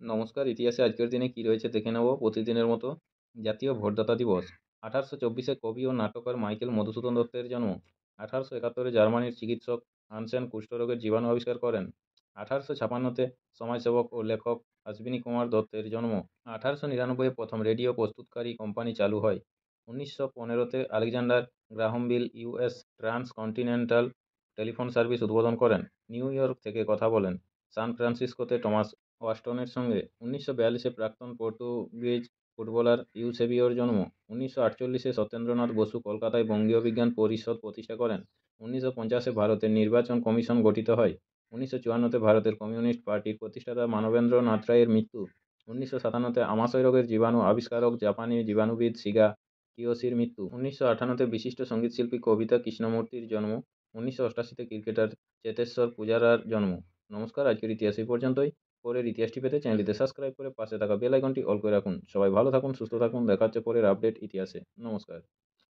নমস্কার। ইতিহাসে আজকের দিনে কি রয়েছে দেখে নেব প্রতিদিনের মতো। জাতীয় ভোটদাতা দিবস। 1824 কবি ও নাটককার মাইকেল মধুসূদন দত্তের জন্ম। 1871 জার্মানির চিকিৎসক হানসেন কুষ্ঠরোগের জীবাণু আবিষ্কার করেন। 1856 সমাজসেবক ও লেখক অশ্বিনী কুমার দত্তের জন্ম। 1899 প্রথম রেডিও প্রস্তুতকারী কোম্পানি চালু হয়। 1915 Alexander Graham Bell US transcontinental telephone service উদ্বোধন করেন। নিউ ইয়র্ক থেকে কথা বলেন। সান ফ্রান্সিসকোতে টমাস ওয়াটসনের সঙ্গে। 1942 প্রাক্তন পর্তুগিজ ফুটবলার ইউসেবিওর জন্ম। 1948 সত্যেন্দ্রনাথ বসু কলকাতায় বঙ্গীয় বিজ্ঞান পরিষদ প্রতিষ্ঠা করেন। 1950 ভারতের নির্বাচন কমিশন গঠিত হয়। 1954 ভারতের কমিউনিস্ট পার্টির প্রতিষ্ঠাতা মানবেন্দ্র নাথ রায়ের মৃত্যু। 1957 আমাশয় রোগের জীবাণু আবিষ্কারক জাপানি জীবাণুবিদ শিগা কিয়োশির মৃত্যু। 1958 বিশিষ্ট সঙ্গীতশিল্পী কবিতা কৃষ্ণমূর্তির জন্ম। 1988 ক্রিকেটার চেতেশ্বর পূজারার জন্ম। নমস্কার, আজকের ইতিহাস এই পর্যন্তই। পরের ইতিহাসটি পেতে চ্যানেলটিতে সাবস্ক্রাইব করে পাশে থাকা বেল আইকনটি অল করে রাখুন। সবাই ভালো থাকুন, সুস্থ থাকুন। দেখা হচ্ছে পরের আপডেট ইতিহাসে। নমস্কার।